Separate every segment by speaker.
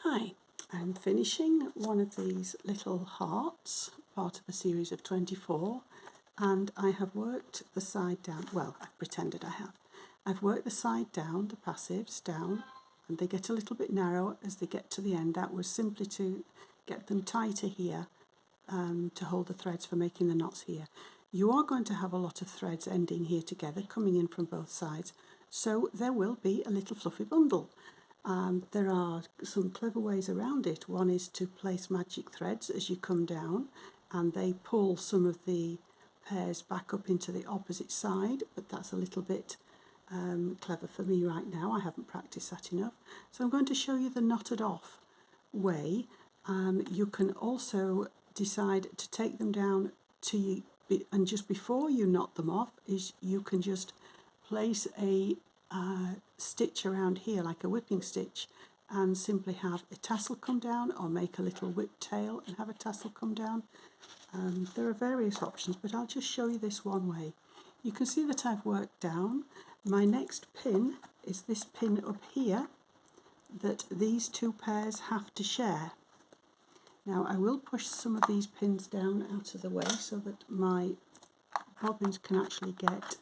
Speaker 1: Hi, I'm finishing one of these little hearts, part of a series of 24, and I have worked the side down. Well, I've pretended I have. I've worked the side down, the passives down, and they get a little bit narrow as they get to the end. That was simply to get them tighter here to hold the threads for making the knots here. You are going to have a lot of threads ending here together, coming in from both sides, so there will be a little fluffy bundle. There are some clever ways around it. One is to place magic threads as you come down, and they pull some of the pairs back up into the opposite side, but that's a little bit clever for me right now. I haven't practiced that enough. So I'm going to show you the knotted off way. You can also decide to take them down to and just before you knot them off is you can just place a stitch around here like a whipping stitch and simply have a tassel come down, or make a little whip tail and have a tassel come down. There are various options, but I'll just show you this one way. You can see that I've worked down. My next pin is this pin up here that these two pairs have to share. Now I will push some of these pins down out of the way so that my bobbins can actually get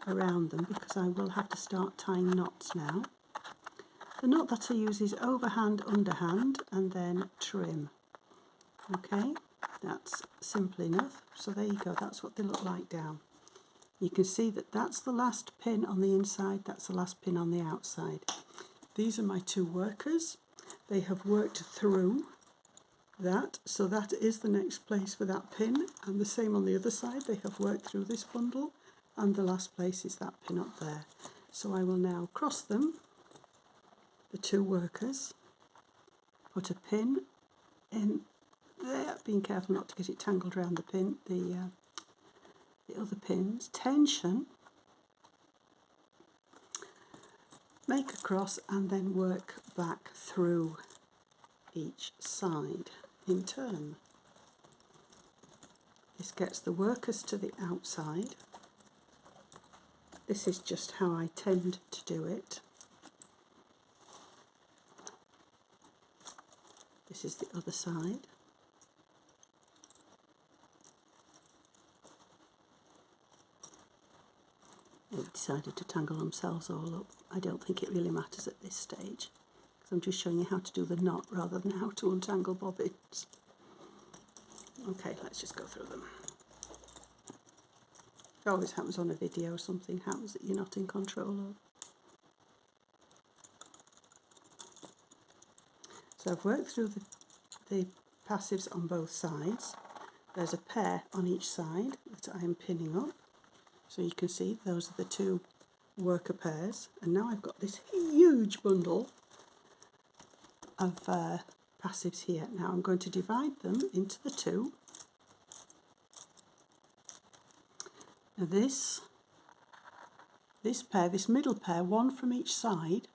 Speaker 1: around them, because I will have to start tying knots now. The knot that I use is overhand, underhand, and then trim. Okay, that's simple enough. So there you go, that's what they look like down. You can see that that's the last pin on the inside, that's the last pin on the outside. These are my two workers. They have worked through that, so that is the next place for that pin, and the same on the other side. They have worked through this bundle, and the last place is that pin up there. So I will now cross them, the two workers, put a pin in there, being careful not to get it tangled around the pin, the other pins, tension, make a cross, and then work back through each side in turn. This gets the workers to the outside. This is just how I tend to do it. This is the other side. They've decided to tangle themselves all up. I don't think it really matters at this stage, because I'm just showing you how to do the knot rather than how to untangle bobbins. Okay, let's just go through them. It always happens on a video, something happens that you're not in control of. So I've worked through the passives on both sides. There's a pair on each side that I am pinning up. So you can see those are the two worker pairs. And now I've got this huge bundle of passives here. Now I'm going to divide them into the two. Now this pair, this middle pair, one from each side,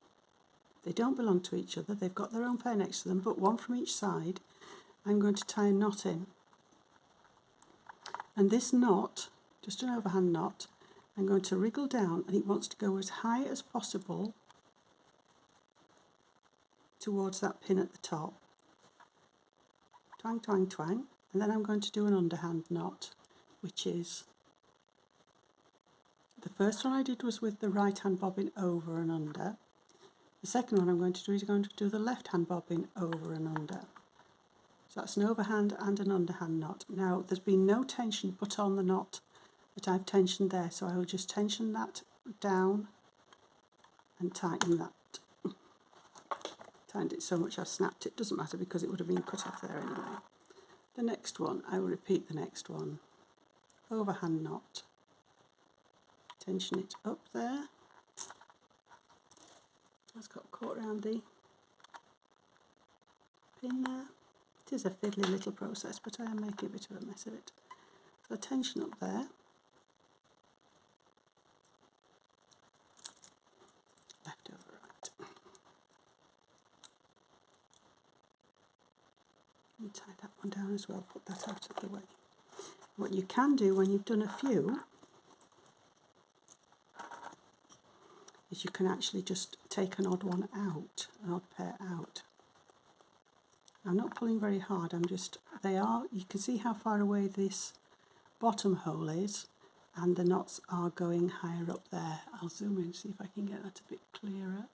Speaker 1: they don't belong to each other, they've got their own pair next to them, but one from each side, I'm going to tie a knot in. And this knot, just an overhand knot, I'm going to wriggle down, and it wants to go as high as possible towards that pin at the top. Twang, twang, twang, and then I'm going to do an underhand knot, which is, the first one I did was with the right hand bobbin over and under. The second one I'm going to do is going to do the left hand bobbin over and under. So that's an overhand and an underhand knot. Now there's been no tension put on the knot that I've tensioned there, so I will just tension that down and tighten that. Tightened it so much I've snapped it, doesn't matter because it would have been cut off there anyway. The next one, I will repeat the next one. Overhand knot. Tension it up there. That's got caught around the pin there. It is a fiddly little process, but I am making a bit of a mess of it. So tension up there. Left over right. And tie that one down as well, put that out of the way. What you can do when you've done a few is you can actually just take an odd one out, an odd pair out. I'm not pulling very hard, you can see how far away this bottom hole is, and the knots are going higher up there. I'll zoom in, see if I can get that a bit clearer.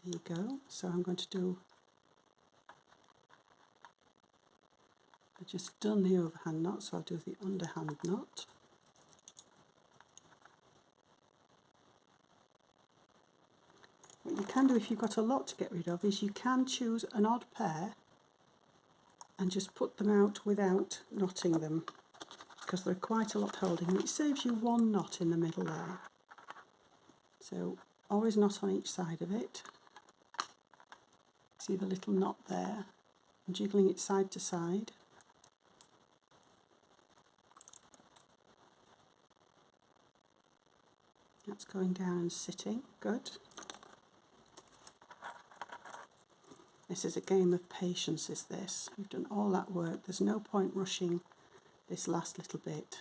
Speaker 1: There you go. So I'm going to do, I've just done the overhand knot, so I'll do the underhand knot. What you can do if you've got a lot to get rid of is you can choose an odd pair and just put them out without knotting them, because they're quite a lot holding, and it saves you one knot in the middle there. So always knot on each side of it. See the little knot there? I'm jiggling it side to side. That's going down and sitting, good. This is a game of patience, is this. We've done all that work, there's no point rushing this last little bit.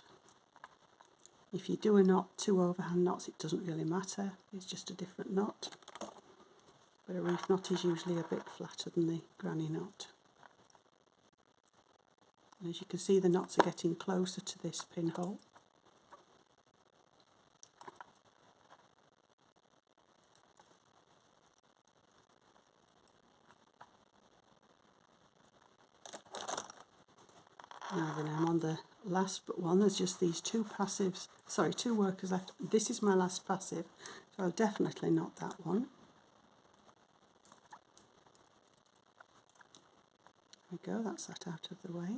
Speaker 1: If you do a knot, 2 overhand knots, it doesn't really matter, it's just a different knot. But a reef knot is usually a bit flatter than the granny knot. And as you can see, the knots are getting closer to this pinhole. Now then, I'm on the last but one. There's just these two workers left. This is my last passive, so I'll definitely knot that one. There we go, that's that out of the way.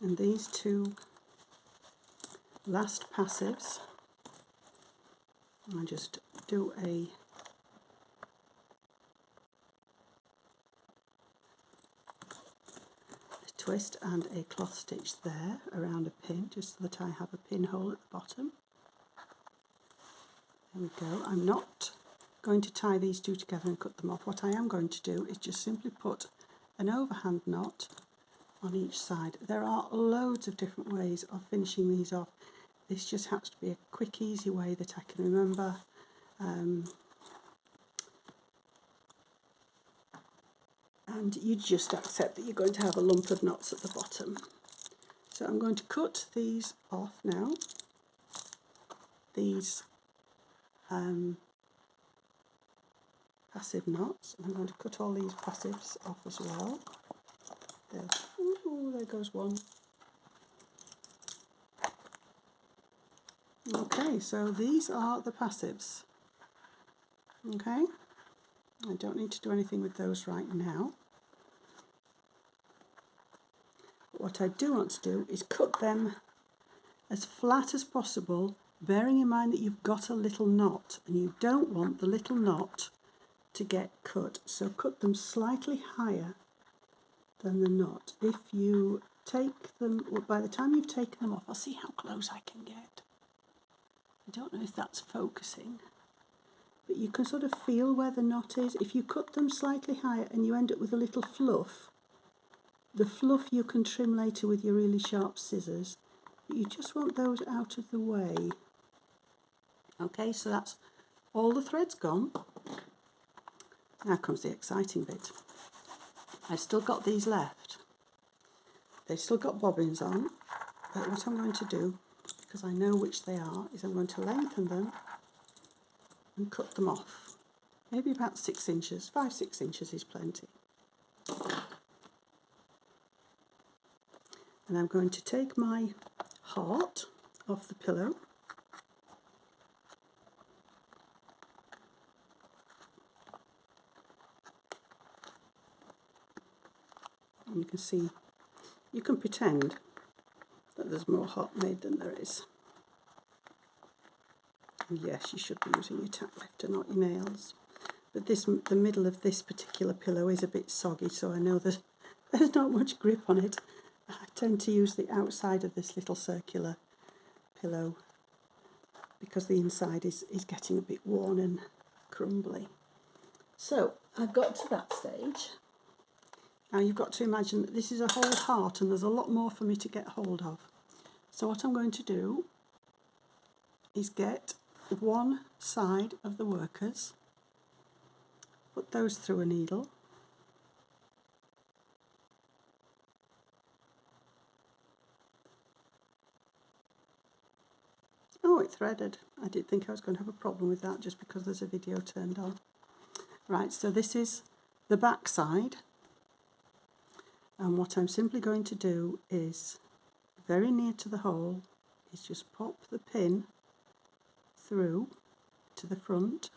Speaker 1: And these two last passives, I'll just do a twist and a cloth stitch there around a pin, just so that I have a pinhole at the bottom. There we go. I'm not going to tie these two together and cut them off. What I am going to do is just simply put an overhand knot on each side. There are loads of different ways of finishing these off. This just happens to be a quick, easy way that I can remember. And you just accept that you're going to have a lump of knots at the bottom. So I'm going to cut these off now. These passive knots. I'm going to cut all these passives off as well. There goes one. Okay, so these are the passives. Okay, I don't need to do anything with those right now. But what I do want to do is cut them as flat as possible, bearing in mind that you've got a little knot and you don't want the little knot to get cut. So cut them slightly higher than the knot. If you take them, well, by the time you've taken them off, I'll see how close I can get. I don't know if that's focusing, but you can sort of feel where the knot is. If you cut them slightly higher and you end up with a little fluff, the fluff you can trim later with your really sharp scissors, but you just want those out of the way. Okay, so that's all the threads gone. Now comes the exciting bit. I've still got these left. They've still got bobbins on, but what I'm going to do, because I know which they are, is I'm going to lengthen them and cut them off. Maybe about 6 inches, 5-6 inches is plenty. And I'm going to take my heart off the pillow. And you can see, you can pretend that there's more heart made than there is. And yes, you should be using your tack lifter, not your nails. But the middle of this particular pillow is a bit soggy, so I know that there's not much grip on it. I tend to use the outside of this little circular pillow because the inside is getting a bit worn and crumbly. So I've got to that stage. Now you've got to imagine that this is a whole heart and there's a lot more for me to get hold of. So what I'm going to do is get one side of the workers, put those through a needle, threaded. I did think I was going to have a problem with that just because there's a video turned on. Right, so this is the back side, and what I'm simply going to do is, very near to the hole, is just pop the pin through to the front.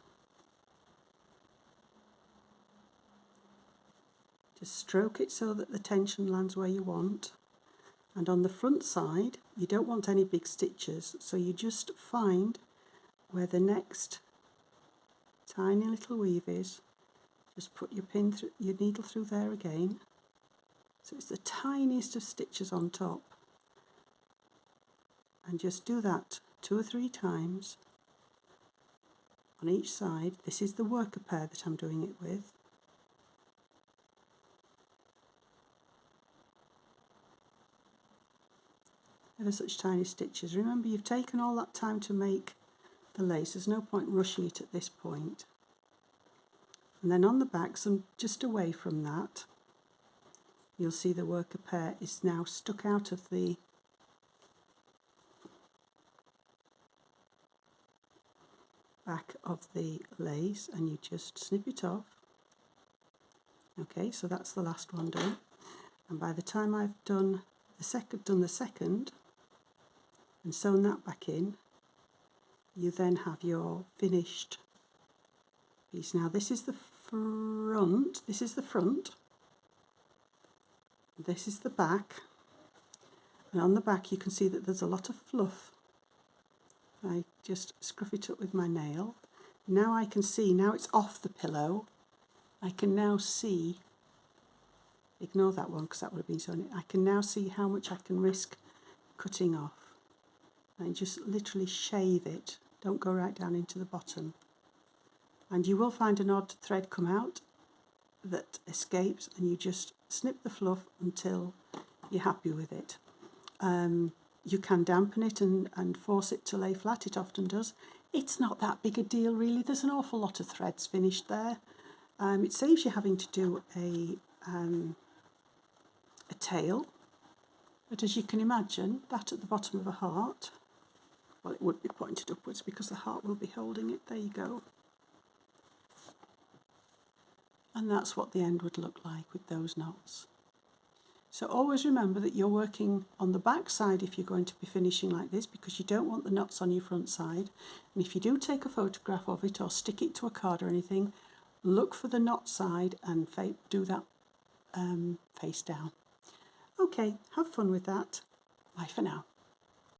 Speaker 1: Just stroke it so that the tension lands where you want. And on the front side, you don't want any big stitches, so you just find where the next tiny little weave is. Just put your pin through, your needle through there again. So it's the tiniest of stitches on top. And just do that 2 or 3 times on each side. This is the worker pair that I'm doing it with. Ever such tiny stitches. Remember, you've taken all that time to make the lace. There's no point rushing it at this point. And then on the back, just away from that, you'll see the worker pair is now stuck out of the back of the lace, and you just snip it off. Okay, so that's the last one done. And by the time I've done the second, and sewn that back in, you then have your finished piece. Now this is the front, this is the back, and on the back you can see that there's a lot of fluff. I just scruff it up with my nail. Now I can see, now it's off the pillow, I can now see, ignore that one because that would have been sewn in. I can now see how much I can risk cutting off. And just literally shave it, don't go right down into the bottom. And you will find an odd thread come out that escapes, and you just snip the fluff until you're happy with it. You can dampen it and force it to lay flat, it often does. It's not that big a deal really, there's an awful lot of threads finished there. It saves you having to do a tail, but as you can imagine, that at the bottom of a heart, well, it would be pointed upwards because the heart will be holding it. There you go. And that's what the end would look like with those knots. So always remember that you're working on the back side if you're going to be finishing like this, because you don't want the knots on your front side. And if you do take a photograph of it or stick it to a card or anything, look for the knot side and do that face down. Okay, have fun with that. Bye for now.